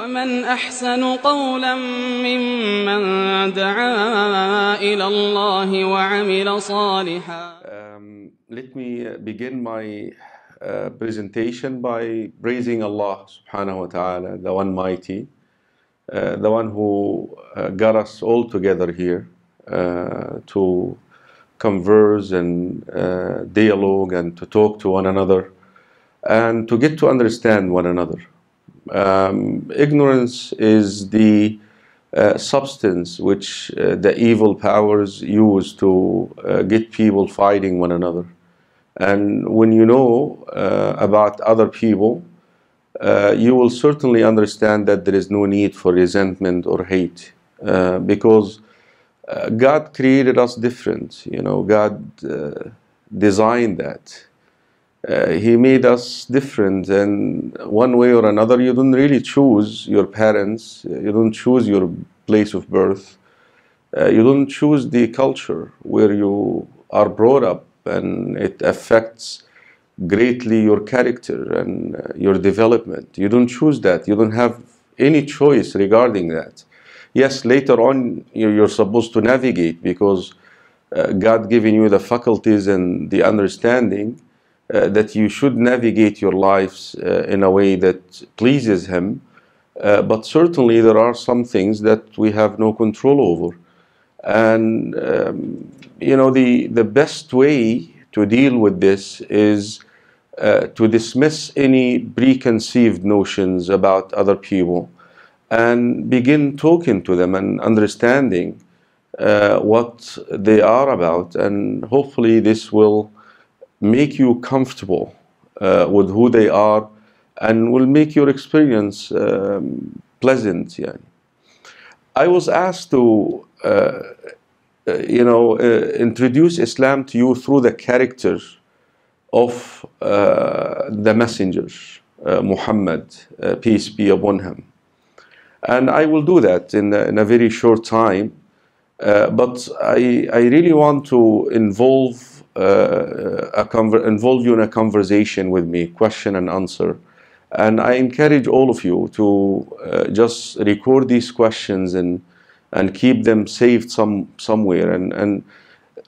ومن أحسن قولا ممن دعا إلى الله وعمل صالحا. Let me begin my presentation by praising Allah subhanahu wa ta'ala, the One Mighty, the one who got us all together here to converse and dialogue and to talk to one another and to get to understand one another. Ignorance is the substance which the evil powers use to get people fighting one another. And when you know about other people, you will certainly understand that there is no need for resentment or hate, because God created us different. You know, God designed that. He made us different, and one way or another, you don't really choose your parents, you don't choose your place of birth, you don't choose the culture where you are brought up, and it affects greatly your character and your development. You don't choose that. You don't have any choice regarding that. Yes, later on you're supposed to navigate, because God given you the faculties and the understanding that you should navigate your lives in a way that pleases Him. But certainly there are some things that we have no control over. And you know, the best way to deal with this is to dismiss any preconceived notions about other people and begin talking to them and understanding what they are about, and hopefully this will make you comfortable with who they are and will make your experience pleasant. Yeah. I was asked to introduce Islam to you through the character of the messenger, Muhammad, peace be upon him. And I will do that in a very short time, but I really want to involve you in a conversation with me, question and answer. And I encourage all of you to just record these questions and keep them saved somewhere. And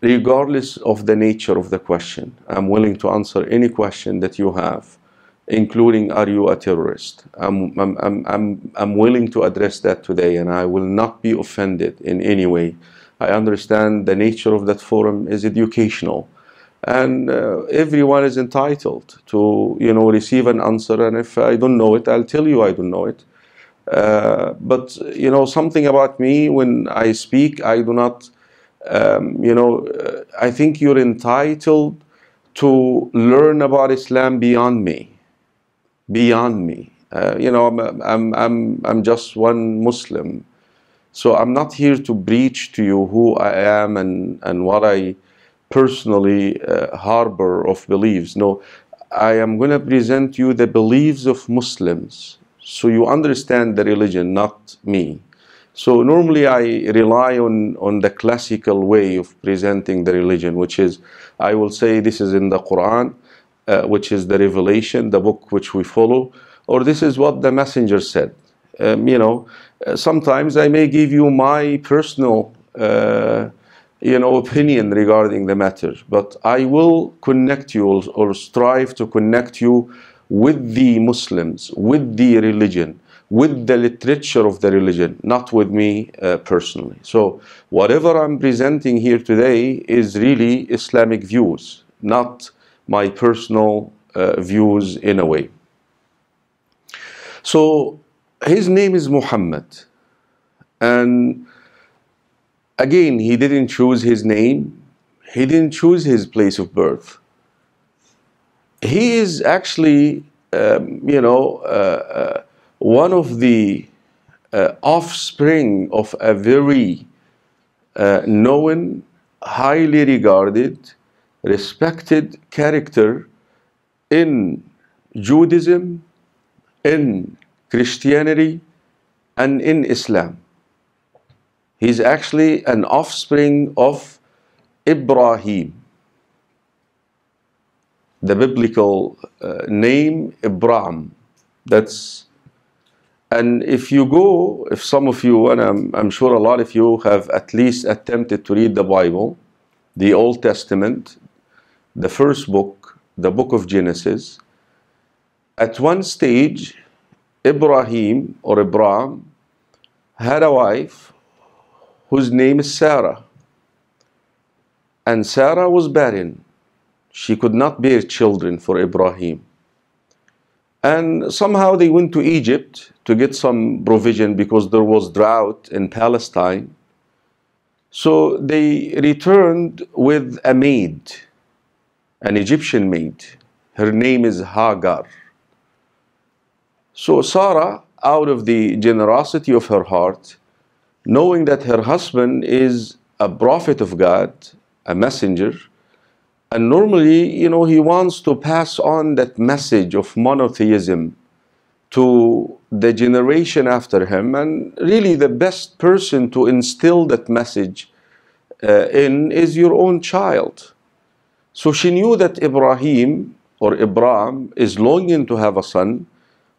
regardless of the nature of the question, I'm willing to answer any question that you have, including, are you a terrorist? I'm willing to address that today, and I will not be offended in any way. I understand the nature of that forum is educational, and everyone is entitled to, you know, receive an answer. And if I don't know it, I'll tell you I don't know it. But you know, something about me, when I speak, I do not I think you're entitled to learn about Islam beyond me. Beyond me. I'm just one Muslim. So I'm not here to preach to you who I am and what I personally harbor of beliefs. No, I am going to present you the beliefs of Muslims, so you understand the religion, not me. So normally I rely on the classical way of presenting the religion, which is, I will say this is in the Quran, which is the revelation, the book which we follow, or this is what the messenger said. Sometimes I may give you my personal opinion regarding the matter, but I will connect you or strive to connect you with the Muslims, with the religion, with the literature of the religion, not with me personally. So whatever I'm presenting here today is really Islamic views, not my personal views in a way. So his name is Muhammad, and again, he didn't choose his name, he didn't choose his place of birth. He is actually one of the offspring of a very known, highly regarded, respected character in Judaism, in Christianity, and in Islam. He's actually an offspring of Ibrahim. The biblical name Ibrahim, that's And if you go, if some of you, and I'm sure a lot of you have at least attempted to read the Bible, the Old Testament, the first book, the book of Genesis, at one stage, Ibrahim or Abraham had a wife whose name is Sarah. And Sarah was barren. She could not bear children for Ibrahim. And somehow they went to Egypt to get some provision because there was drought in Palestine. So they returned with a maid, an Egyptian maid. Her name is Hagar. So Sarah, out of the generosity of her heart, knowing that her husband is a prophet of God, a messenger, and normally, he wants to pass on that message of monotheism to the generation after him. And really the best person to instill that message in is your own child. So she knew that Ibrahim or Abraham is longing to have a son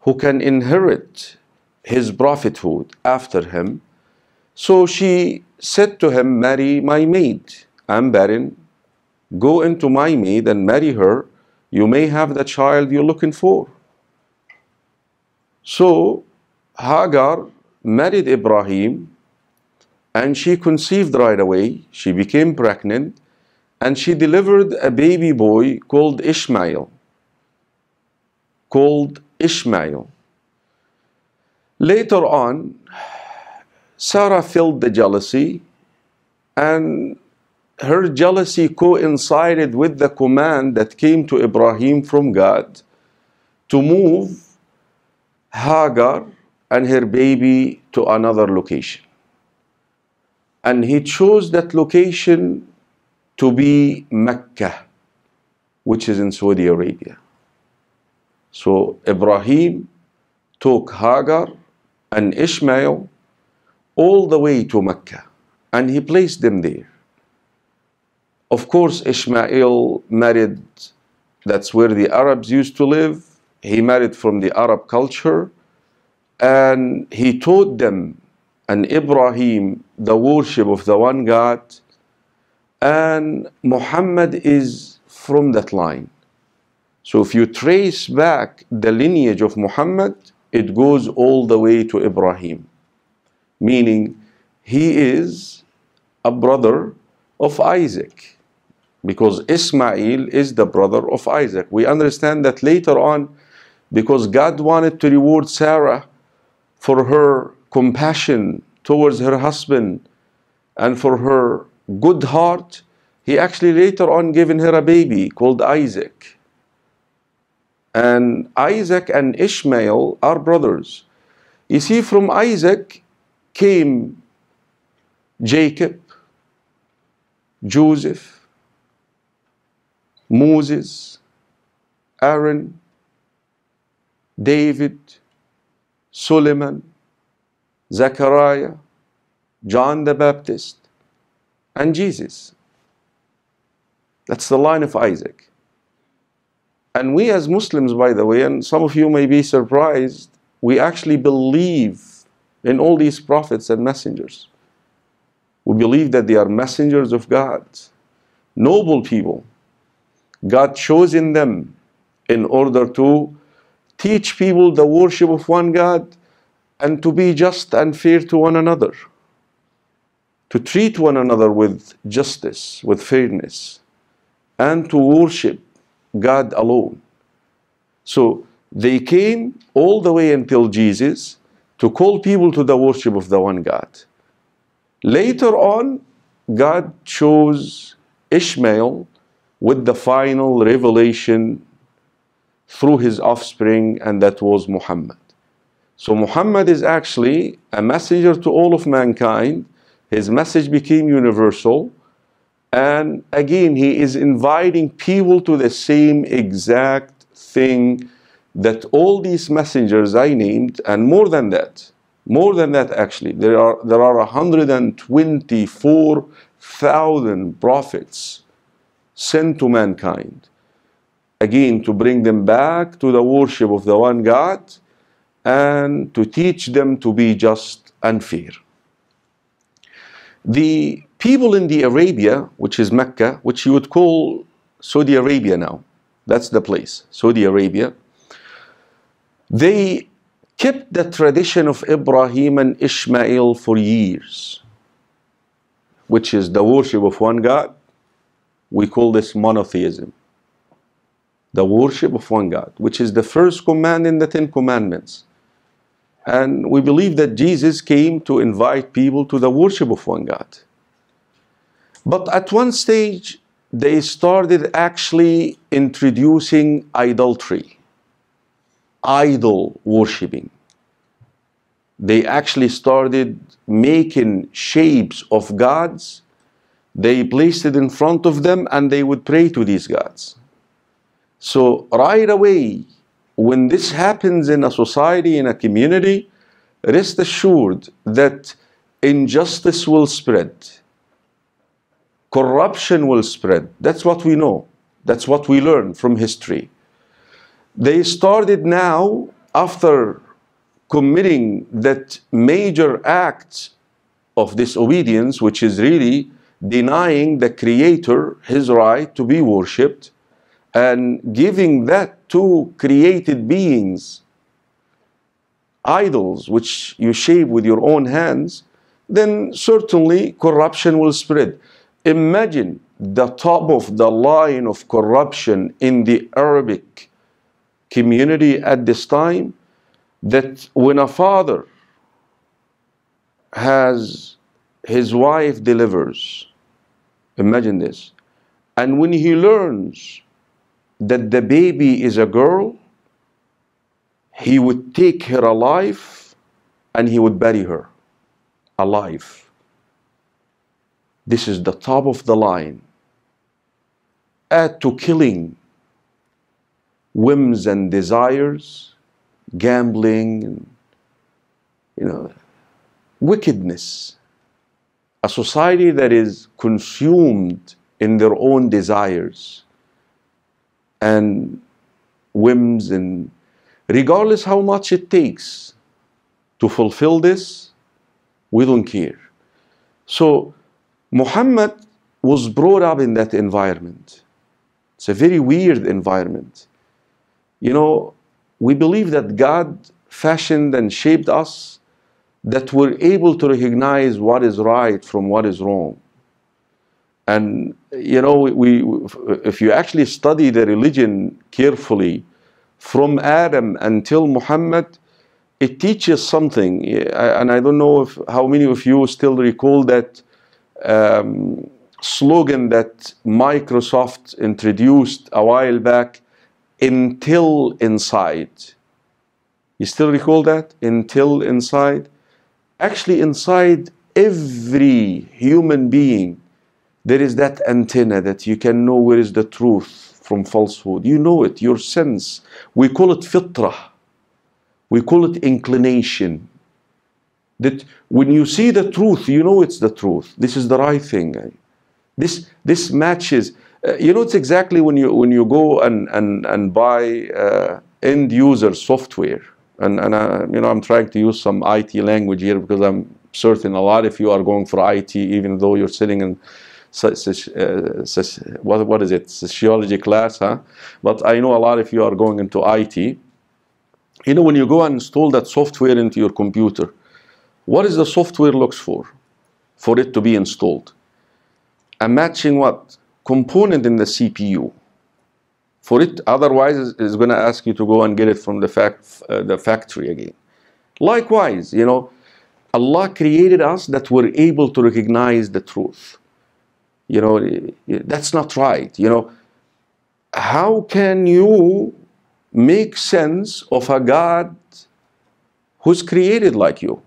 who can inherit his prophethood after him. So she said to him, marry my maid. I'm barren. Go into my maid and marry her. You may have the child you're looking for. So Hagar married Ibrahim and she conceived right away. She became pregnant and she delivered a baby boy called Ishmael. Later on, Sarah felt the jealousy, and her jealousy coincided with the command that came to Ibrahim from God to move Hagar and her baby to another location. And he chose that location to be Mecca, which is in Saudi Arabia. So Ibrahim took Hagar and Ishmael all the way to Mecca, and he placed them there. Of course, Ishmael married, that's where the Arabs used to live. He married from the Arab culture, and he taught them and Ibrahim the worship of the one God, and Muhammad is from that line. So if you trace back the lineage of Muhammad, it goes all the way to Ibrahim, meaning he is a brother of Isaac, because Ismail is the brother of Isaac. We understand that later on, because God wanted to reward Sarah for her compassion towards her husband and for her good heart, he actually later on given her a baby called Isaac. And Isaac and Ishmael are brothers. You see, from Isaac came Jacob, Joseph, Moses, Aaron, David, Solomon, Zechariah, John the Baptist, and Jesus. That's the line of Isaac. And we as Muslims, by the way, and some of you may be surprised, we actually believe in all these prophets and messengers. We believe that they are messengers of God, noble people. God chosen them in order to teach people the worship of one God and to be just and fair to one another, to treat one another with justice, with fairness, and to worship God alone. So they came all the way until Jesus to call people to the worship of the one God. Later on, God chose Ishmael with the final revelation through his offspring, and that was Muhammad. So Muhammad is actually a messenger to all of mankind. His message became universal. And again, he is inviting people to the same exact thing that all these messengers I named, and more than that actually, there are 124,000 prophets sent to mankind, again to bring them back to the worship of the one God and to teach them to be just and fair. The people in the Arabia, which is Mecca, which you would call Saudi Arabia now, that's the place, Saudi Arabia, they kept the tradition of Ibrahim and Ishmael for years, which is the worship of one God. We call this monotheism. The worship of one God, which is the first command in the 10 Commandments. And we believe that Jesus came to invite people to the worship of one God. But at one stage, they started actually introducing idolatry, idol worshipping. They actually started making shapes of gods. They placed it in front of them and they would pray to these gods. So right away, when this happens in a society, in a community, rest assured that injustice will spread. Corruption will spread. That's what we know. That's what we learn from history. They started now, after committing that major act of disobedience, which is really denying the Creator his right to be worshipped, and giving that to created beings, idols which you shape with your own hands, then certainly corruption will spread. Imagine the top of the line of corruption in the Arabic community at this time, that when a father has his wife delivers, imagine this, and when he learns that the baby is a girl, he would take her alive and he would bury her alive. This is the top of the line. Add to killing, whims and desires, gambling, and, wickedness. A society that is consumed in their own desires and whims, and regardless how much it takes to fulfill this, we don't care. So Muhammad was brought up in that environment. It's a very weird environment. We believe that God fashioned and shaped us, that we're able to recognize what is right from what is wrong. And if you actually study the religion carefully, from Adam until Muhammad, it teaches something. And I don't know how many of you still recall that slogan that Microsoft introduced a while back, "Until inside." You still recall that? Until inside. Actually, inside every human being, there is that antenna that you can know where is the truth from falsehood. You know it, your sense. We call it fitrah. We call it inclination. That when you see the truth, you know it's the truth. This is the right thing. This matches. It's exactly when you go and buy end user software. And I'm trying to use some IT language here because I'm certain a lot of you are going for IT, even though you're sitting in what is it, sociology class, huh? But I know a lot of you are going into IT. When you go and install that software into your computer, what is the software looks for it to be installed? A matching what? Component in the CPU. For it, otherwise it's going to ask you to go and get it from the factory again. Likewise, Allah created us that we're able to recognize the truth. That's not right. How can you make sense of a God who's created like you?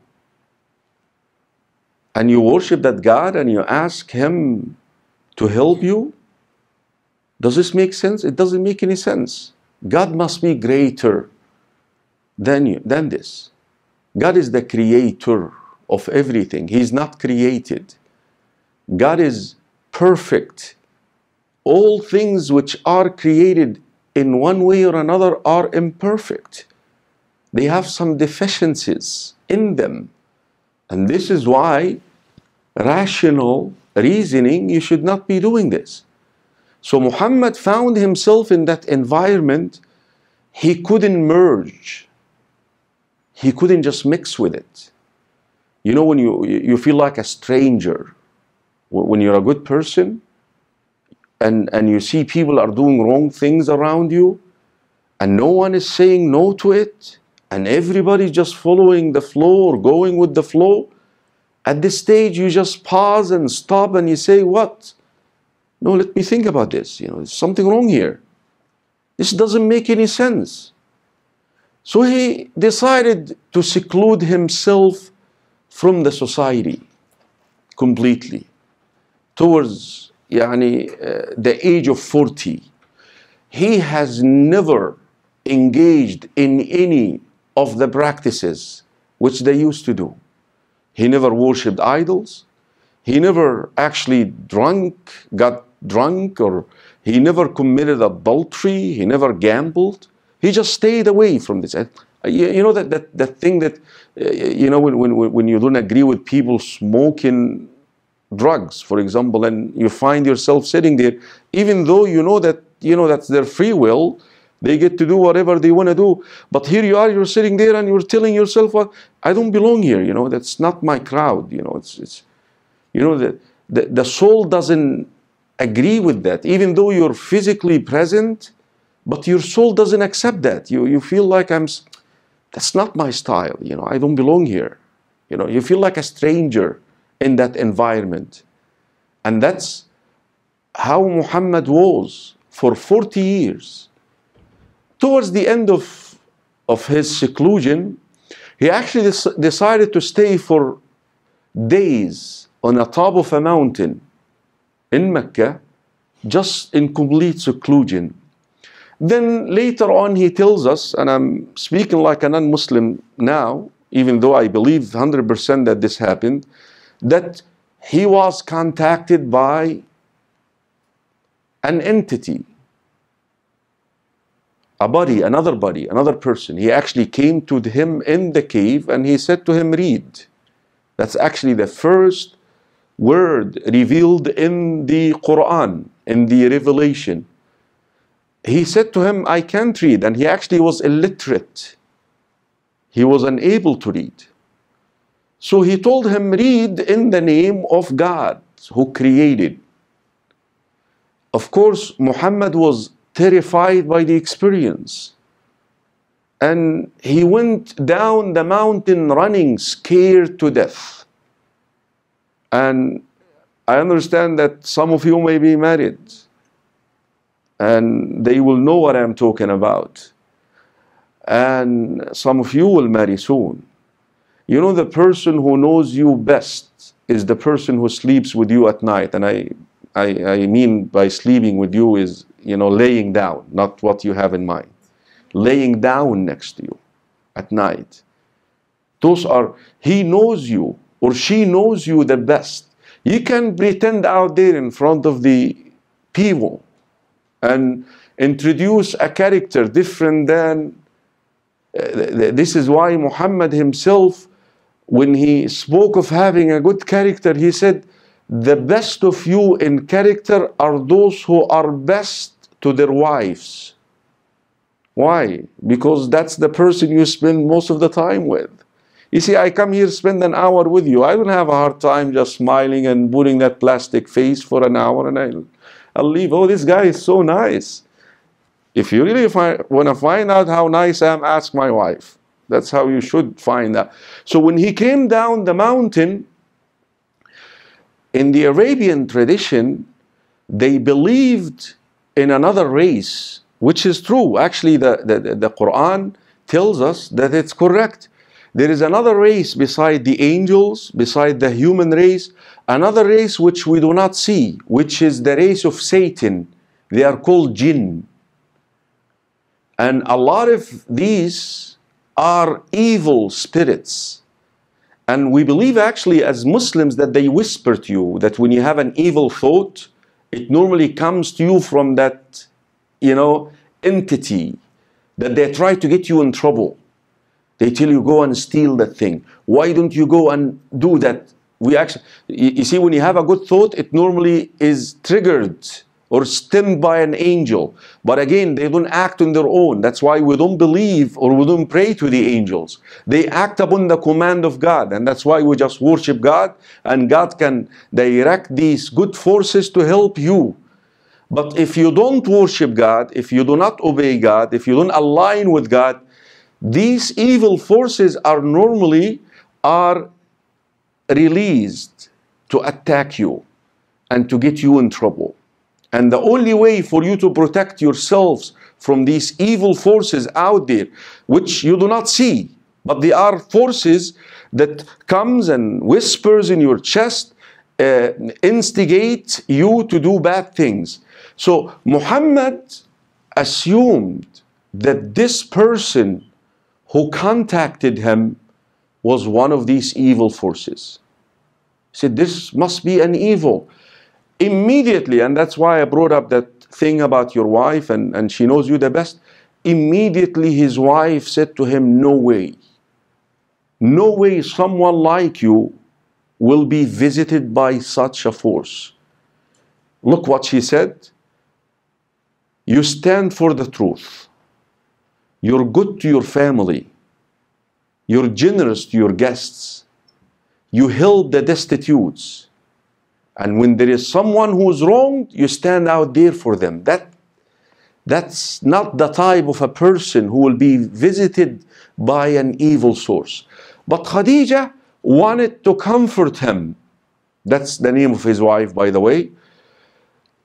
And you worship that God and you ask Him to help you? Does this make sense? It doesn't make any sense. God must be greater than this. God is the creator of everything. He's not created. God is perfect. All things which are created in one way or another are imperfect. They have some deficiencies in them. And this is why rational reasoning, you should not be doing this. So Muhammad found himself in that environment. He couldn't merge. He couldn't just mix with it. You know, when you feel like a stranger, when you're a good person and you see people are doing wrong things around you and no one is saying no to it and everybody's just following the flow or going with the flow, at this stage you just pause and stop and you say, what? No, let me think about this. You know, there's something wrong here. This doesn't make any sense. So he decided to seclude himself from the society completely towards the age of 40. He has never engaged in any of the practices which they used to do. He never worshipped idols. He never actually got drunk, or he never committed adultery. He never gambled. He just stayed away from this. You know that thing that, when you don't agree with people smoking drugs, for example, and you find yourself sitting there, even though you know that's their free will, they get to do whatever they want to do. But here you are, you're sitting there and you're telling yourself, well, I don't belong here. You know, that's not my crowd. You know, the soul doesn't agree with that, even though you're physically present, but your soul doesn't accept that. You feel like that's not my style. You know, I don't belong here. You know, you feel like a stranger in that environment. And that's how Muhammad was for 40 years. Towards the end of his seclusion, he actually decided to stay for days on the top of a mountain in Mecca, just in complete seclusion. Then later on he tells us, and I'm speaking like a non-Muslim now, even though I believe 100% that this happened, that he was contacted by an entity, another person. He actually came to him in the cave and he said to him, read. That's actually the first word revealed in the Quran, in the Revelation. He said to him, I can't read. And he actually was illiterate. He was unable to read. So he told him, read in the name of God who created. Of course, Muhammad was terrified by the experience. And he went down the mountain running, scared to death. And I understand that some of you may be married, and they will know what I'm talking about. And some of you will marry soon. You know, the person who knows you best is the person who sleeps with you at night. And I mean by sleeping with you is, laying down, not what you have in mind. Laying down next to you at night. He knows you, or she knows you the best. You can pretend out there in front of the people and introduce a character different than. This is why Muhammad himself, when he spoke of having a good character, he said, the best of you in character are those who are best to their wives. Why? Because that's the person you spend most of the time with. You see, I come here, spend an hour with you. I don't have a hard time just smiling and putting that plastic face for an hour and I'll leave. Oh, this guy is so nice. If you really want to find out how nice I am, ask my wife. That's how you should find out. So when he came down the mountain, in the Arabian tradition, they believed in another race, which is true. Actually, the Quran tells us that it's correct. There is another race beside the angels, beside the human race, another race which we do not see, which is the race of Satan. They are called jinn. And a lot of these are evil spirits. And we believe actually as Muslims that they whisper to you, that when you have an evil thought, it normally comes to you from that, entity, that they try to get you in trouble. They tell you go and steal that thing. Why don't you go and do that? We actually, you see, when you have a good thought, it normally is triggered or stemmed by an angel. But again, they don't act on their own. That's why we don't believe or we don't pray to the angels. They act upon the command of God. And that's why we just worship God, and God can direct these good forces to help you. But if you don't worship God, if you do not obey God, if you don't align with God, these evil forces are normally released to attack you and to get you in trouble. And the only way for you to protect yourselves from these evil forces out there, which you do not see, but they are forces that comes and whispers in your chest, instigate you to do bad things. So Muhammad assumed that this person who contacted him was one of these evil forces. He said, this must be an evil. Immediately, and that's why I brought up that thing about your wife, and she knows you the best. Immediately his wife said to him, no way. No way someone like you will be visited by such a force. Look what she said. You stand for the truth. You're good to your family. You're generous to your guests. You help the destitutes. And when there is someone who's wronged, you stand out there for them. That's not the type of a person who will be visited by an evil source. But Khadija wanted to comfort him. That's the name of his wife, by the way.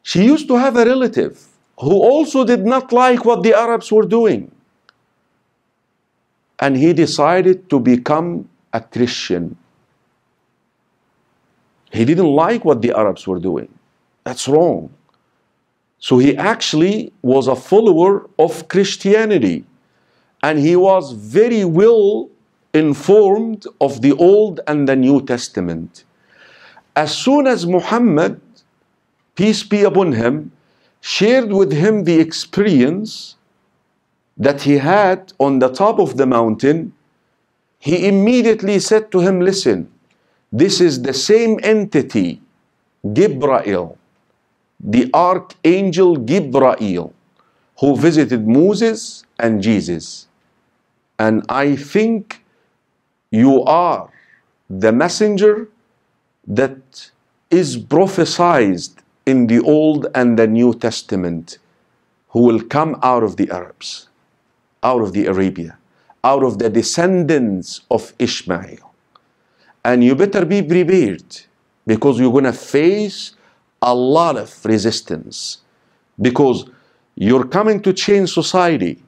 She used to have a relative who also did not like what the Arabs were doing. And he decided to become a Christian. He didn't like what the Arabs were doing. That's wrong. So he actually was a follower of Christianity. And he was very well informed of the Old and the New Testament. As soon as Muhammad, peace be upon him, shared with him the experience that he had on the top of the mountain, he immediately said to him, listen, this is the same entity, Gabriel, the archangel Gabriel, who visited Moses and Jesus. And I think you are the messenger that is prophesied in the Old and the New Testament, who will come out of the Arabs, out of the Arabia, out of the descendants of Ishmael. And you better be prepared, because you're going to face a lot of resistance, because you're coming to change society.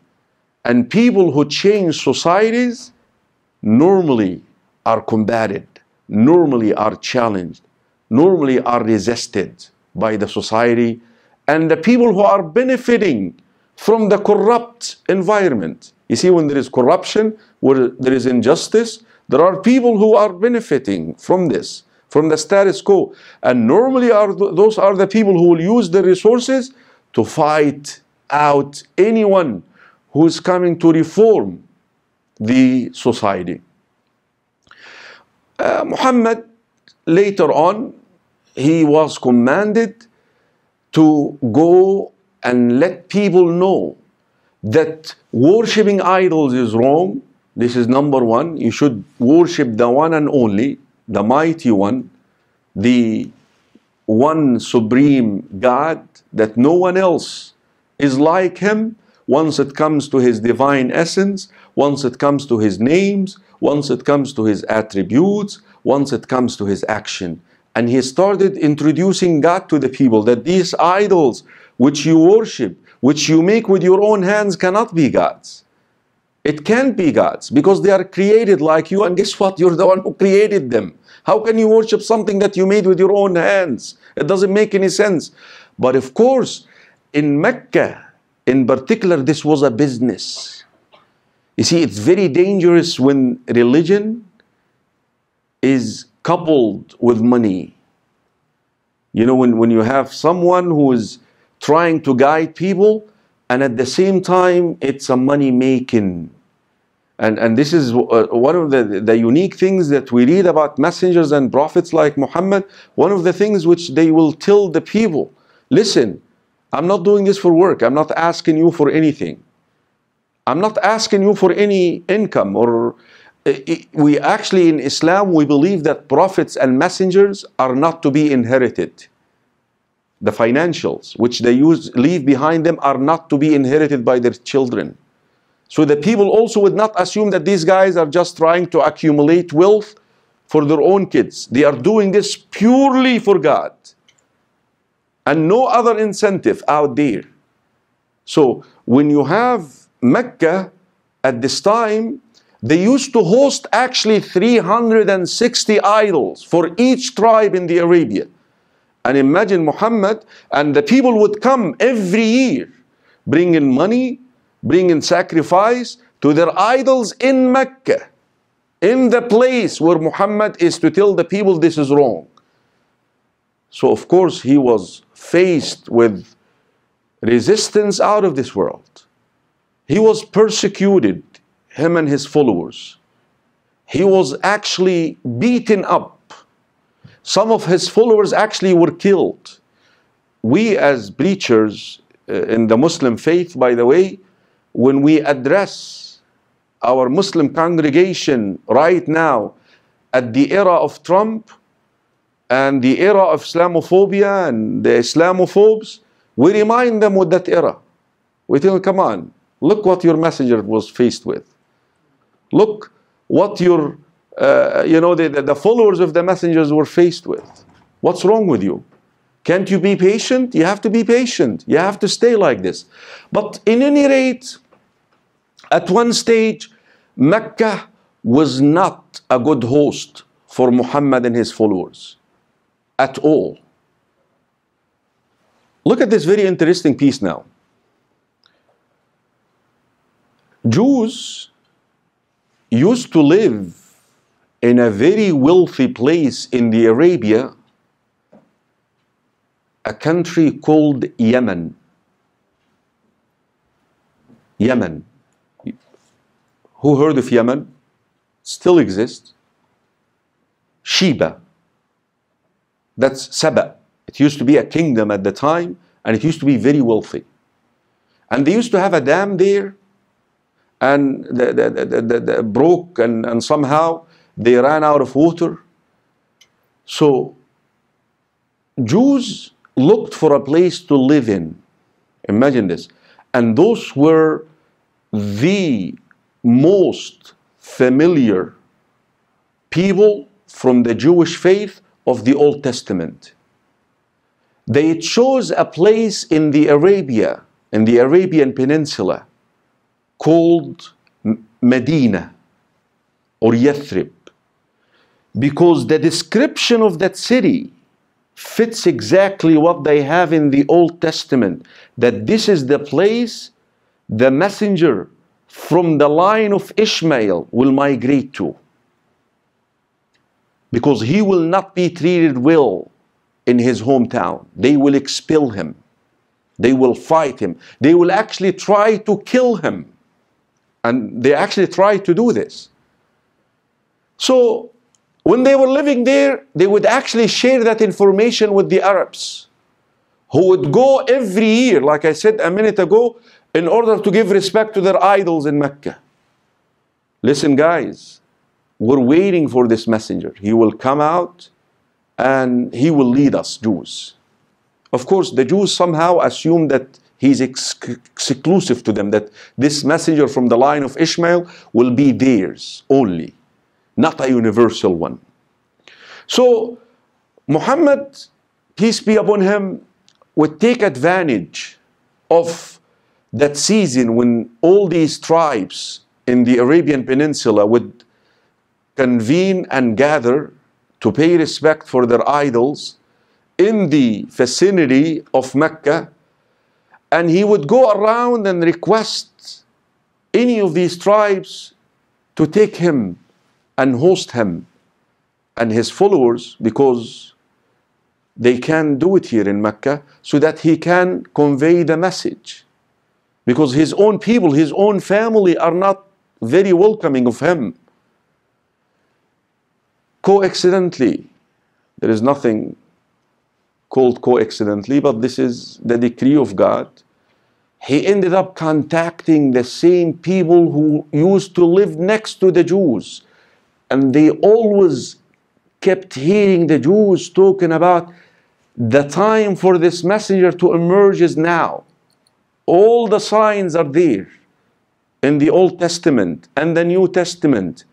And people who change societies normally are combated, normally are challenged, normally are resisted by the society and the people who are benefiting from the corrupt environment. You see, when there is corruption, where there is injustice, there are people who are benefiting from this, from the status quo. And normally those are the people who will use the resources to fight out anyone who is coming to reform the society. Muhammad, later on, he was commanded to go and let people know that worshipping idols is wrong. This is number one. You should worship the one and only, the mighty one, the one supreme God, that no one else is like him once it comes to his divine essence, once it comes to his names, once it comes to his attributes, once it comes to his action. And he started introducing God to the people, that these idols which you worship, which you make with your own hands, cannot be gods. It can't be gods, because they are created like you, and guess what? You're the one who created them. How can you worship something that you made with your own hands? It doesn't make any sense. But of course, in Mecca, in particular, this was a business. You see, it's very dangerous when religion is coupled with money. You know, when you have someone who is trying to guide people, and at the same time, it's a money-making And this is one of the unique things that we read about messengers and prophets like Muhammad. One of the things which they will tell the people, listen, I'm not doing this for work. I'm not asking you for anything. I'm not asking you for any income. Or we actually, in Islam, we believe that prophets and messengers are not to be inherited. The financials which they leave behind them are not to be inherited by their children. So the people also would not assume that these guys are just trying to accumulate wealth for their own kids. They are doing this purely for God, and no other incentive out there. So when you have Mecca at this time, they used to host actually 360 idols for each tribe in the Arabia. And imagine Muhammad, and the people would come every year, bringing money, bringing sacrifice to their idols in Mecca, in the place where Muhammad is to tell the people this is wrong. So of course he was faced with resistance out of this world. He was persecuted, him and his followers. He was actually beaten up. Some of his followers actually were killed. We as preachers in the Muslim faith, by the way, when we address our Muslim congregation right now at the era of Trump and the era of Islamophobia and the Islamophobes, we remind them with that era. We tell them, come on, look what your messenger was faced with. Look what your, the followers of the messengers were faced with. What's wrong with you? Can't you be patient? You have to be patient. You have to stay like this. But in any rate, at one stage, Mecca was not a good host for Muhammad and his followers at all. Look at this very interesting piece now. Jews used to live in a very wealthy place in the Arabia, a country called Yemen. Yemen. Who heard of Yemen? Still exists. Sheba. That's Saba. It used to be a kingdom at the time, and it used to be very wealthy. And they used to have a dam there, and the broke, and somehow they ran out of water. So Jews looked for a place to live in. Imagine this. And those were the most familiar people from the Jewish faith of the Old Testament. They chose a place in the Arabia, in the Arabian Peninsula, called Medina or Yathrib, because the description of that city fits exactly what they have in the Old Testament, that this is the place the messenger from the line of Ishmael will migrate to, because he will not be treated well in his hometown. They will expel him. They will fight him. They will actually try to kill him. And they actually tried to do this. So when they were living there, they would actually share that information with the Arabs, who would go every year, like I said a minute ago, in order to give respect to their idols in Mecca. Listen, guys, we're waiting for this messenger. He will come out and he will lead us, Jews. Of course, the Jews somehow assume that he's exclusive to them, that this messenger from the line of Ishmael will be theirs only, not a universal one. So Muhammad, peace be upon him, would take advantage of that season when all these tribes in the Arabian Peninsula would convene and gather to pay respect for their idols in the vicinity of Mecca. And he would go around and request any of these tribes to take him and host him and his followers, because they can do it here in Mecca, so that he can convey the message. Because his own people, his own family are not very welcoming of him. Coincidentally, there is nothing called coincidentally, but this is the decree of God. He ended up contacting the same people who used to live next to the Jews. And they always kept hearing the Jews talking about the time for this messenger to emerge is now. All the signs are there in the Old Testament and the New Testament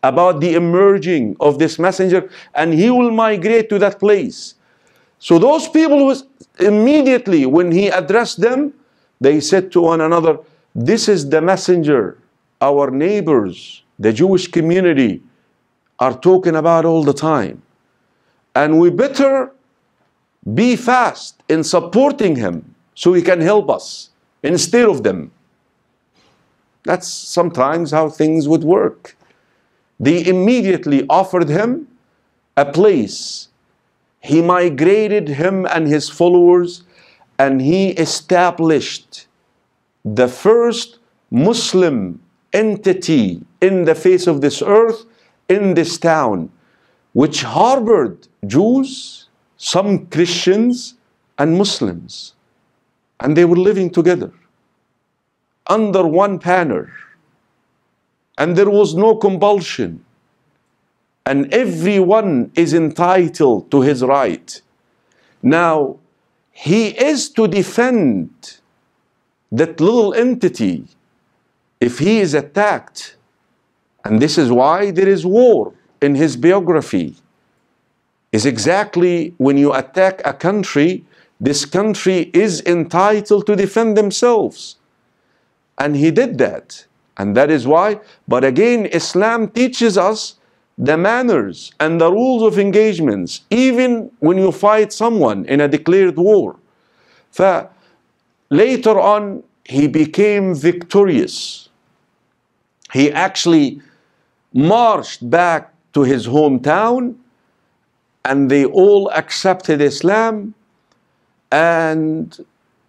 about the emerging of this messenger, and he will migrate to that place. So those people, immediately when he addressed them, they said to one another, this is the messenger our neighbors, the Jewish community, are talking about all the time. And we better be fast in supporting him so he can help us instead of them. That's sometimes how things would work. They immediately offered him a place. He migrated, him and his followers, and he established the first Muslim entity in the face of this earth, in this town, which harbored Jews, some Christians, and Muslims. And they were living together under one banner. And there was no compulsion. And everyone is entitled to his right. Now, he is to defend that little entity if he is attacked. And this is why there is war in his biography. Is exactly when you attack a country, this country is entitled to defend themselves. And he did that. And that is why, but again, Islam teaches us the manners and the rules of engagements, even when you fight someone in a declared war. Later on, he became victorious. He actually marched back to his hometown, and they all accepted Islam, and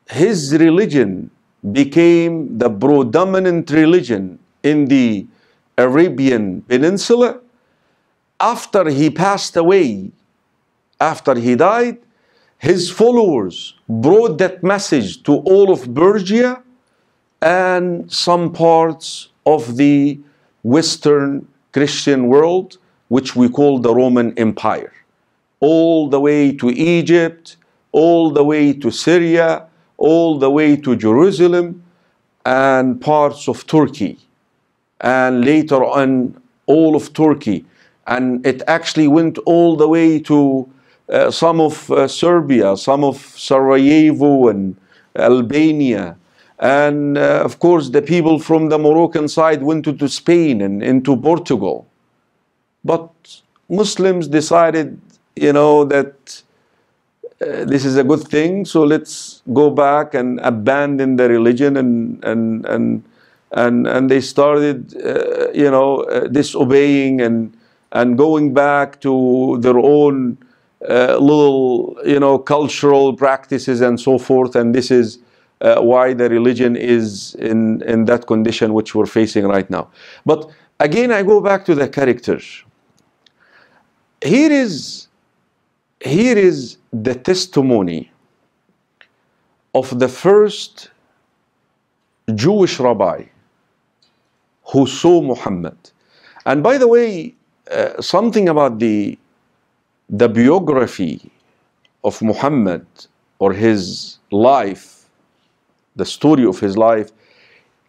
his religion became the predominant religion in the Arabian Peninsula. After he passed away, after he died, his followers brought that message to all of Persia and some parts of the Western Christian world, which we call the Roman Empire, all the way to Egypt, all the way to Syria, all the way to Jerusalem and parts of Turkey, and later on all of Turkey. And it actually went all the way to some of Serbia, some of Sarajevo and Albania. And of course, the people from the Moroccan side went to Spain and into Portugal. But Muslims decided, that this is a good thing, so let's go back and abandon the religion, and they started, disobeying and going back to their own little, cultural practices and so forth. And this is why the religion is in that condition which we're facing right now. But again, I go back to the character. Here is the testimony of the first Jewish rabbi who saw Muhammad. And by the way, something about the biography of Muhammad, or his life, the story of his life,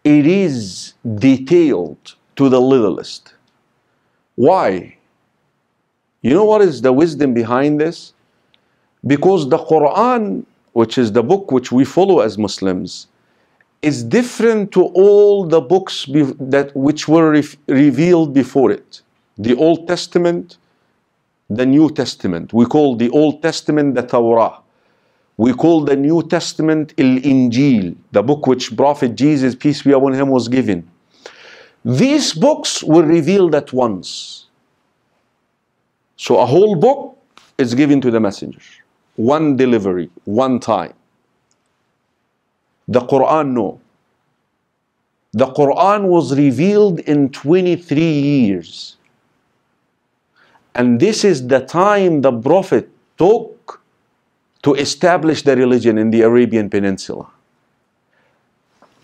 it is detailed to the littlest. Why? You know what is the wisdom behind this? Because the Quran, which is the book which we follow as Muslims, is different to all the books which were revealed before it. The Old Testament, the New Testament. We call the Old Testament the Torah. We call the New Testament Al-Injil, the book which Prophet Jesus, peace be upon him, was given. These books were revealed at once. So a whole book is given to the messenger. One delivery, one time. The Quran, no. The Quran was revealed in 23 years. And this is the time the Prophet took to establish the religion in the Arabian Peninsula.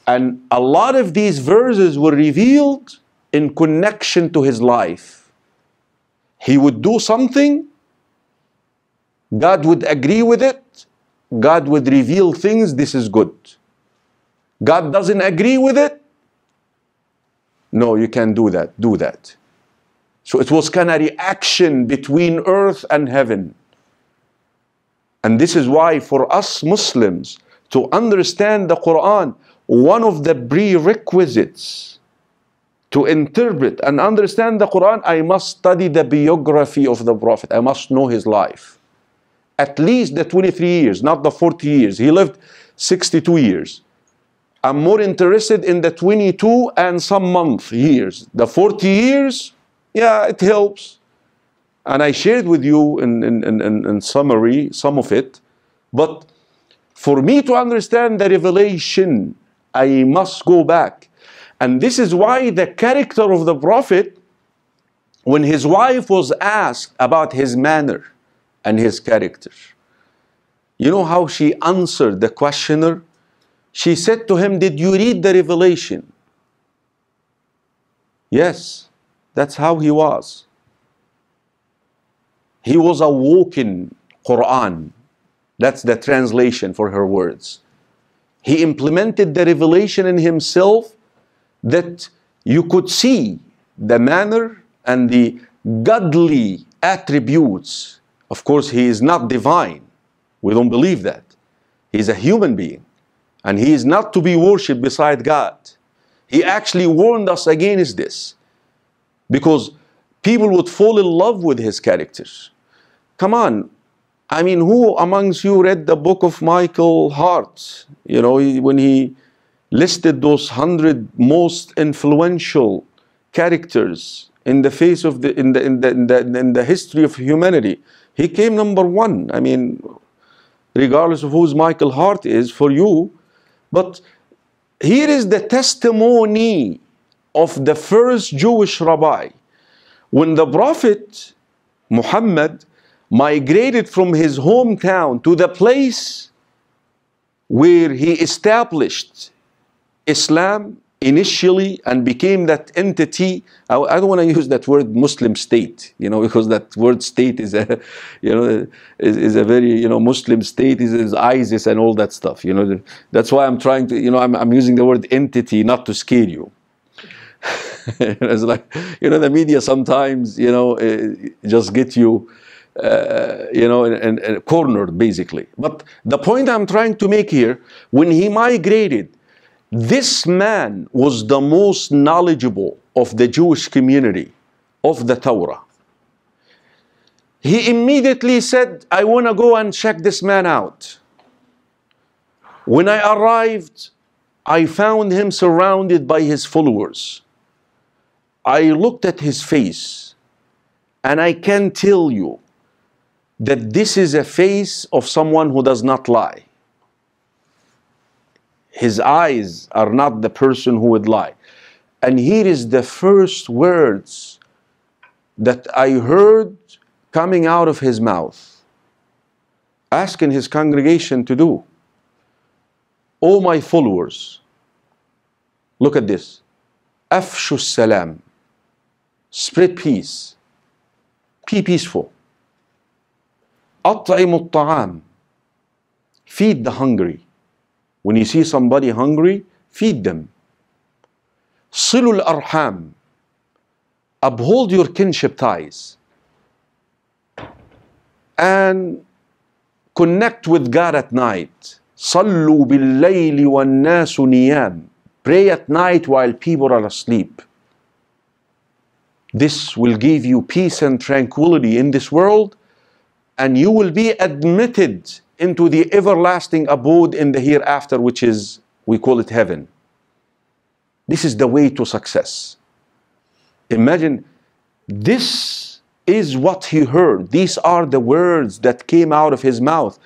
And a lot of these verses were revealed in connection to his life. He would do something, God would agree with it, God would reveal things, this is good. God doesn't agree with it, no, you can't do that, do that. So it was kind of reaction between earth and heaven. And this is why for us Muslims to understand the Quran, one of the prerequisites to interpret and understand the Quran, I must study the biography of the Prophet. I must know his life. At least the 23 years, not the 40 years. He lived 62 years. I'm more interested in the 22 and some month years. The 40 years, yeah, it helps. And I shared with you in summary some of it. But for me to understand the revelation, I must go back. And this is why the character of the Prophet, when his wife was asked about his manner and his character, you know how she answered the questioner? She said to him, did you read the revelation? Yes, that's how he was. He was a walking Quran. That's the translation for her words. He implemented the revelation in himself that you could see the manner and the godly attributes. Of course, he is not divine. We don't believe that. He is a human being. And he is not to be worshipped beside God. He actually warned us against this. Because people would fall in love with his characters. Come on. I mean, who amongst you read the book of Michael Hart? You know, when he listed those 100 most influential characters in the face of in the history of humanity, he came number one. I mean, regardless of who Michael Hart is for you, but here is the testimony of the first Jewish rabbi. When the Prophet Mohamed migrated from his hometown to the place where he established Islam initially and became that entity. I don't want to use that word Muslim state, you know, because that word state is a, you know, is a very, you know, Muslim state is ISIS and all that stuff, you know. That's why I'm trying to, you know, I'm using the word entity not to scare you. It's like, you know, the media sometimes, you know, just get you, you know, and cornered basically. But the point I'm trying to make here, when he migrated, this man was the most knowledgeable of the Jewish community of the Torah. He immediately said, I want to go and check this man out. When I arrived, I found him surrounded by his followers. I looked at his face, and I can tell you that this is a face of someone who does not lie. His eyes are not the person who would lie. And here is the first words that I heard coming out of his mouth, asking his congregation to do. Oh, my followers, look at this. Afshu salam. Spread peace. Be peaceful. At'imu ta'am. Feed the hungry. When you see somebody hungry, feed them. Silul arham. Uphold your kinship ties. And connect with God at night. Sallu bil layli wan nasu niyam. Pray at night while people are asleep. This will give you peace and tranquility in this world, and you will be admitted into the everlasting abode in the hereafter, which is, we call it heaven. This is the way to success. Imagine, this is what he heard. These are the words that came out of his mouth.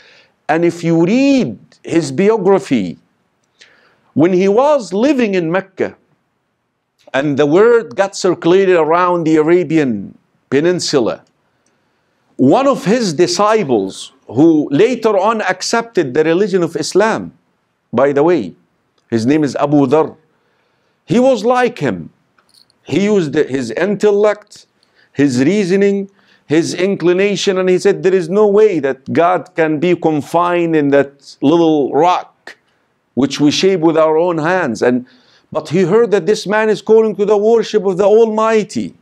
And if you read his biography, when he was living in Mecca, And the word got circulated around the Arabian Peninsula. One of his disciples, who later on accepted the religion of Islam, by the way, his name is Abu Dhar. He was like him. He used his intellect, his reasoning, his inclination, and he said there is no way that God can be confined in that little rock which we shape with our own hands. But he heard that this man is calling to the worship of the Almighty.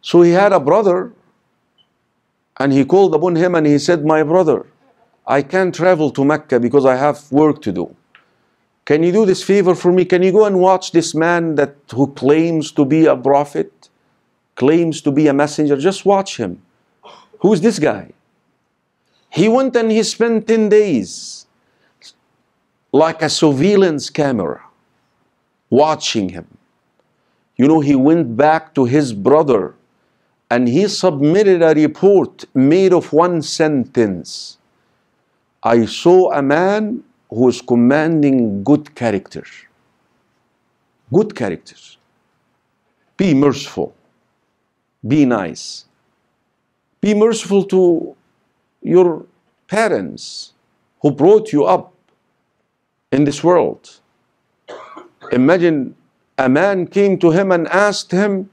So he had a brother, and he called upon him and he said, my brother, I can't travel to Mecca because I have work to do. Can you do this favor for me? Can you go and watch this man who claims to be a prophet, claims to be a messenger? Just watch him. Who is this guy? He went and he spent 10 days like a surveillance camera watching him. You know, he went back to his brother and he submitted a report made of one sentence. I saw a man who is commanding good character. Good character. Be merciful. Be nice. Be merciful to your parents who brought you up in this world. Imagine a man came to him and asked him,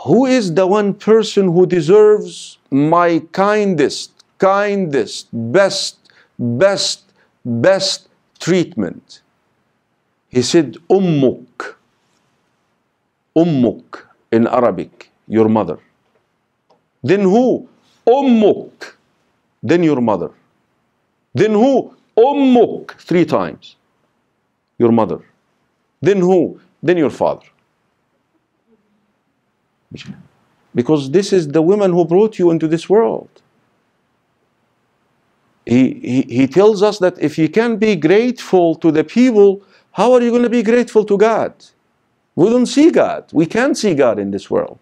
who is the one person who deserves my kindest, best treatment? He said, Ummuk. Ummuk in Arabic, your mother. Then who? Ummuk. Then your mother. Then who? Ummuk. 3 times. Your mother. Then who? Then your father. Because this is the woman who brought you into this world. He tells us that if you can't be grateful to the people, how are you going to be grateful to God? We don't see God. We can't see God in this world.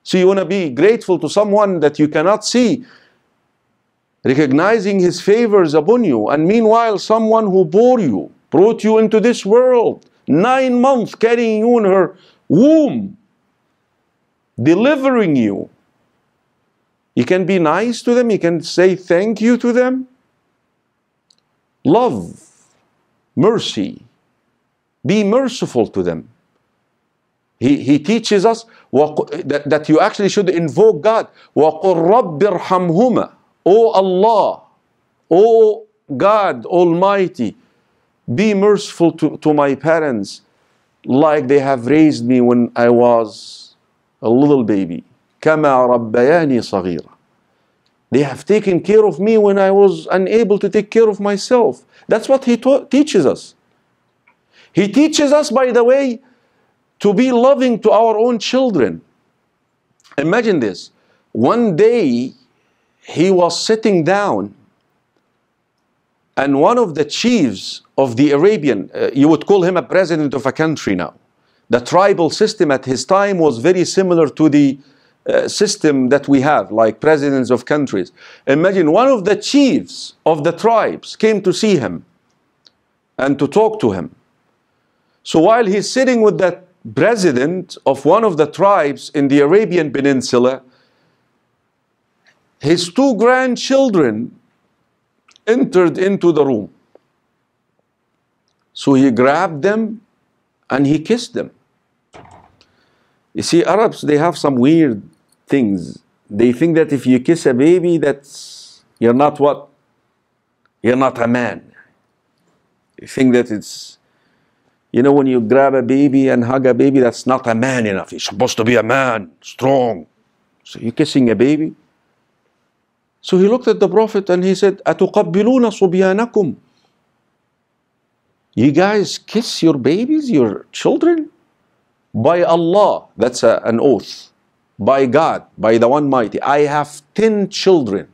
So you want to be grateful to someone that you cannot see, recognizing his favors upon you. And meanwhile, someone who brought you into this world, 9 months carrying you in her womb, delivering you. You can be nice to them. You can say thank you to them. Love, mercy. Be merciful to them. He teaches us that you actually should invoke God. وَقُلْ رَبِّ ارْحَمْهُمَا. O Allah, O God Almighty, be merciful to my parents like they have raised me when I was a little baby. كَمَا رَبَّيَانِي صَغِيرًا. They have taken care of me when I was unable to take care of myself. That's what he teaches us. He teaches us, by the way, to be loving to our own children. Imagine this. One day, he was sitting down, and one of the chiefs of the Arabian, you would call him a president of a country now. The tribal system at his time was very similar to the system that we have, like presidents of countries. Imagine one of the chiefs of the tribes came to see him and to talk to him. So while he's sitting with that president of one of the tribes in the Arabian Peninsula, his 2 grandchildren entered into the room. So he grabbed them and he kissed them. You see, Arabs, they have some weird things. They think that if you kiss a baby, you're not what? You're not a man. You think that it's, you know, when you grab a baby and hug a baby, that's not a man enough. You're supposed to be a man, strong. So you're kissing a baby? So he looked at the Prophet and he said, أَتُقَبِّلُونَ صُبْيَانَكُمْ. You guys kiss your babies, your children? By Allah, that's an oath. By God, by the One Mighty, I have 10 children.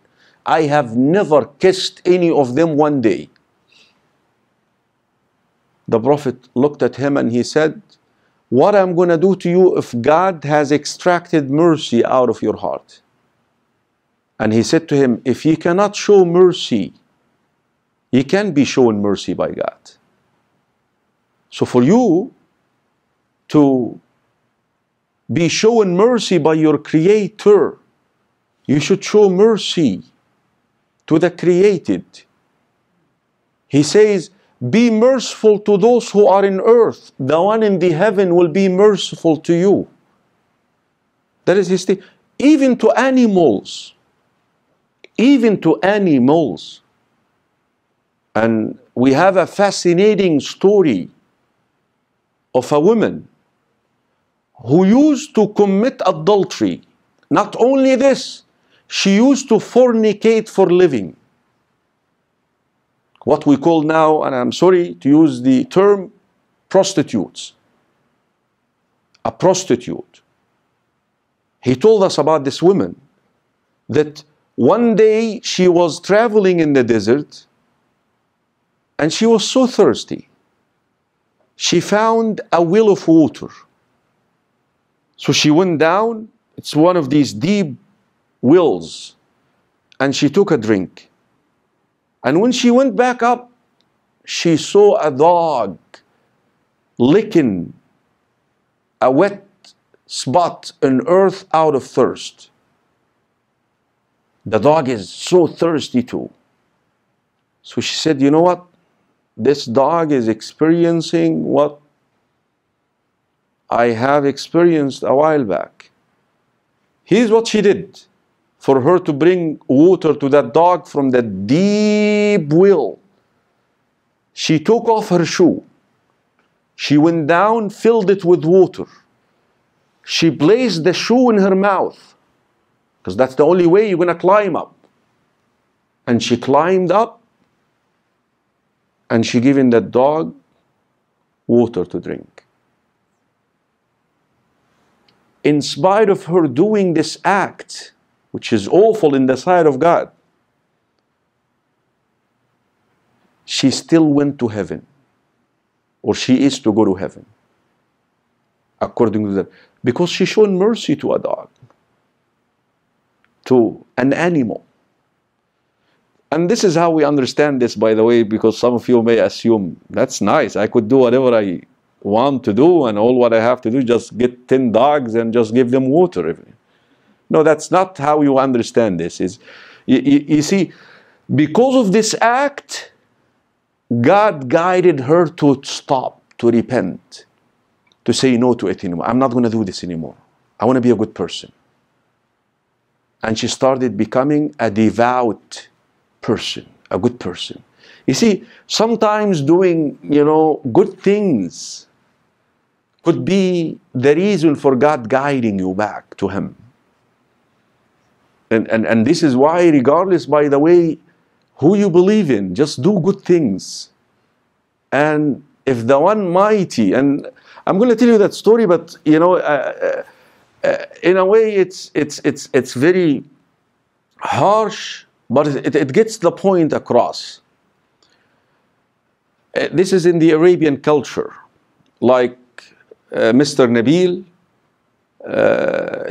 I have never kissed any of them one day. The Prophet looked at him and he said, what I'm going to do to you if God has extracted mercy out of your heart? And he said to him, if you cannot show mercy, you can be shown mercy by God. So for you, to be shown mercy by your Creator, you should show mercy to the created. He says, be merciful to those who are in earth. The one in the heaven will be merciful to you. That is his thing. Even to animals. Even to animals. And we have a fascinating story of a woman who used to commit adultery. Not only this, she used to fornicate for living. What we call now, and I'm sorry to use the term, prostitutes. A prostitute. He told us about this woman, that one day she was traveling in the desert and she was so thirsty. She found a well of water. So she went down, it's one of these deep wells, and she took a drink. And when she went back up, she saw a dog licking a wet spot on earth out of thirst. The dog is so thirsty too. So she said, you know what? This dog is experiencing what I have experienced a while back. Here's what she did for her to bring water to that dog from that deep well. She took off her shoe. She went down, filled it with water. She placed the shoe in her mouth, because that's the only way you're going to climb up. And she climbed up, and she given that dog water to drink. In spite of her doing this act, which is awful in the sight of God, she still went to heaven, or she is to go to heaven, according to that, because she showed mercy to a dog, to an animal. And this is how we understand this, by the way, because some of you may assume, that's nice, I could do whatever I want to do, and all what I have to do is just get 10 dogs and just give them water. No, that's not how you understand this. You see, because of this act, God guided her to stop, to repent, to say no to it anymore. I'm not going to do this anymore. I want to be a good person. And she started becoming a devout person, a good person. You see, sometimes doing, good things could be the reason for God guiding you back to Him. And this is why, regardless, by the way, who you believe in, just do good things. And if the one mighty, and I'm going to tell you that story, but in a way it's very harsh, but it gets the point across. This is in the Arabian culture, like Mr. Nabil.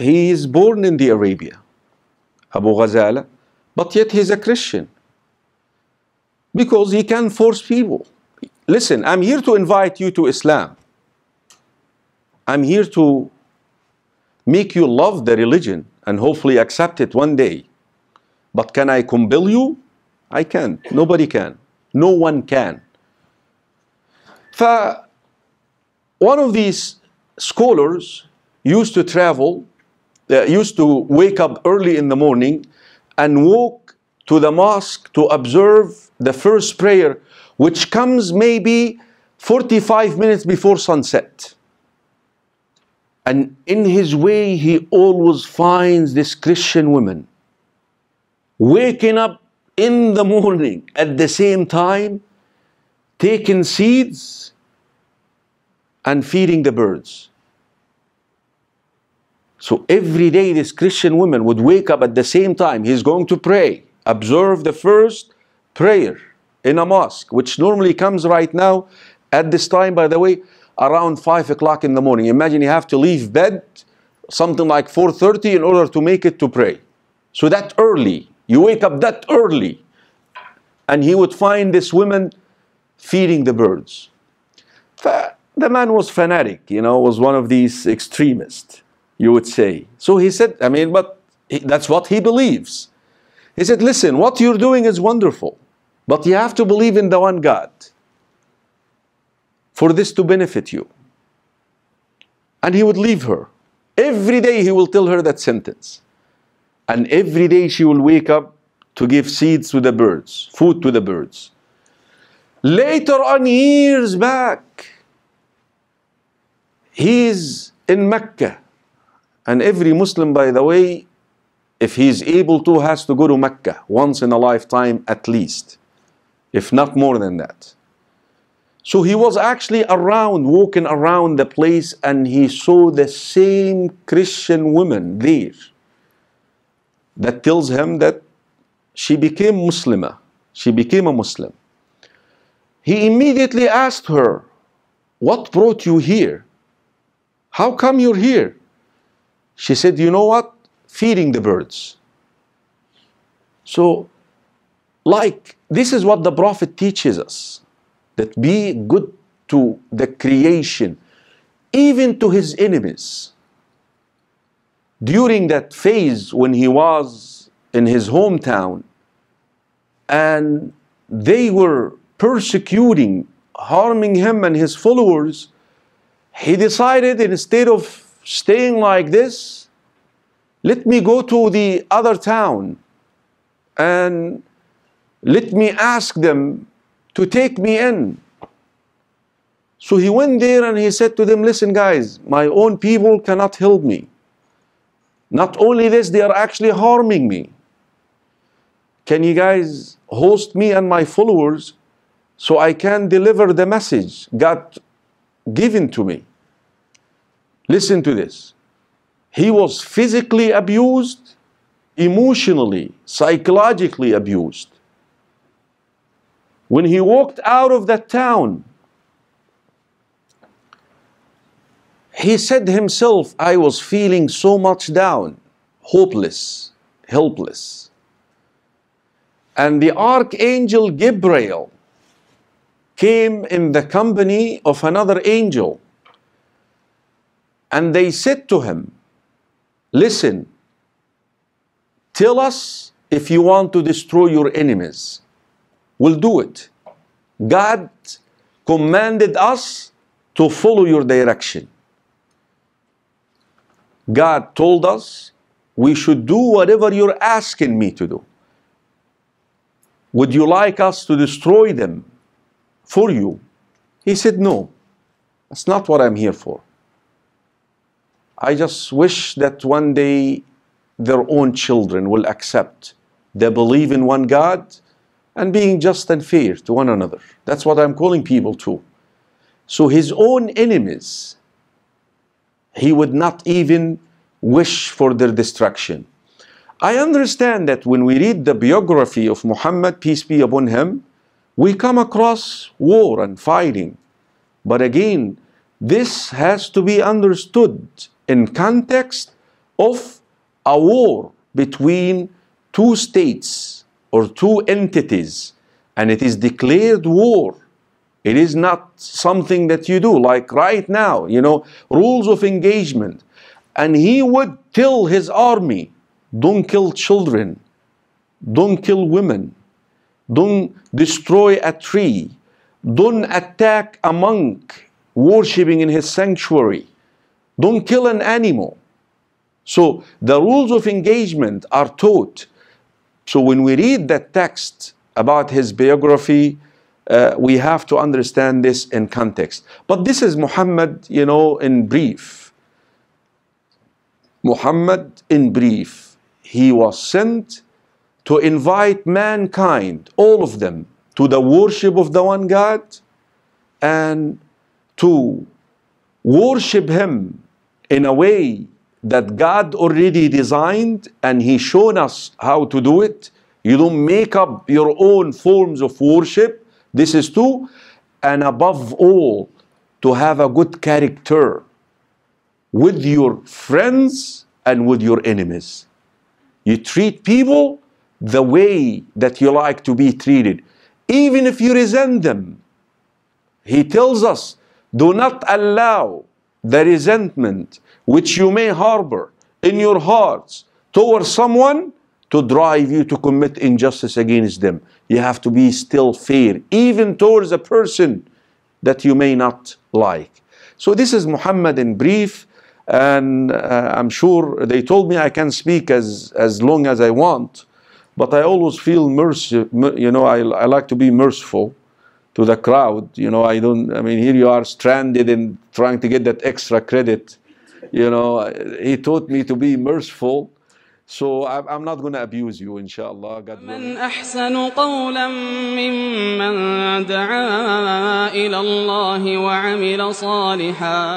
He is born in the Arabia, AbuZaid, but yet he's a Christian because he can force people. Listen, I'm here to invite you to Islam. I'm here to make you love the religion and hopefully accept it one day. But can I compel you? I can't. Nobody can. No one can. One of these scholars used to travel, used to wake up early in the morning and walk to the mosque to observe the first prayer, which comes maybe 45 minutes before sunset. And in his way, he always finds this Christian woman waking up in the morning at the same time, taking seeds and feeding the birds. So every day this Christian woman would wake up at the same time. He's going to pray, observe the first prayer in a mosque, which normally comes right now at this time, by the way, around 5 o'clock in the morning. Imagine you have to leave bed something like 4:30 in order to make it to pray. So that early, you wake up that early, and he would find this woman feeding the birds. The man was fanatic, was one of these extremists, you would say. So he said, but that's what he believes. He said, listen, what you're doing is wonderful, but you have to believe in the one God for this to benefit you. And he would leave her. Every day he will tell her that sentence. And every day she will wake up to give seeds to the birds, food to the birds. Later on, years back, he is in Mecca. And every Muslim, by the way, if he is able to, has to go to Mecca once in a lifetime at least, if not more than that. So he was actually walking around the place, and he saw the same Christian woman there. That tells him that she became Muslimah. She became a Muslim. He immediately asked her, what brought you here? How come you're here? She said, you know what? Feeding the birds. So, this is what the Prophet teaches us. That be good to the creation, even to his enemies. During that phase when he was in his hometown, and they were persecuting, harming him and his followers, he decided, instead of staying like this, let me go to the other town and let me ask them to take me in. So he went there and he said to them, listen guys, my own people cannot help me. Not only this, they are actually harming me. Can you guys host me and my followers so I can deliver the message God given to me? Listen to this. He was physically abused, emotionally, psychologically abused. When he walked out of that town, he said himself, I was feeling so much down, hopeless, helpless. And the archangel Gabriel came in the company of another angel. And they said to him, listen, tell us if you want to destroy your enemies. We'll do it. God commanded us to follow your direction. God told us we should do whatever you're asking me to do. Would you like us to destroy them for you? He said, no, that's not what I'm here for. I just wish that one day their own children will accept they believe in one God and being just and fair to one another. That's what I'm calling people to. So his own enemies, he would not even wish for their destruction. I understand that when we read the biography of Muhammad, peace be upon him, we come across war and fighting. But again, this has to be understood in context of a war between two states or two entities, and it is declared war. It is not something that you do like right now, rules of engagement. And he would tell his army, don't kill children, don't kill women, don't destroy a tree, don't attack a monk worshipping in his sanctuary, don't kill an animal. So the rules of engagement are taught. So when we read that text about his biography, we have to understand this in context. But this is Muhammad, in brief. Muhammad, in brief, he was sent to invite mankind, all of them, to the worship of the one God and to worship him in a way that God already designed, and he shown us how to do it. You don't make up your own forms of worship. This is two. And above all, to have a good character with your friends and with your enemies. You treat people the way that you like to be treated, even if you resent them. He tells us, Do not allow the resentment which you may harbor in your hearts towards someone to drive you to commit injustice against them. You have to be still fair, even towards a person that you may not like. So this is Muhammad in brief, and I'm sure they told me I can speak as long as I want, but I always feel I like to be merciful to the crowd. I mean, here you are stranded and trying to get that extra credit. He taught me to be merciful. So I'm not going to abuse you, inshallah. God willing. من أحسن قولا ممن دعا إلى الله وعمل صالحا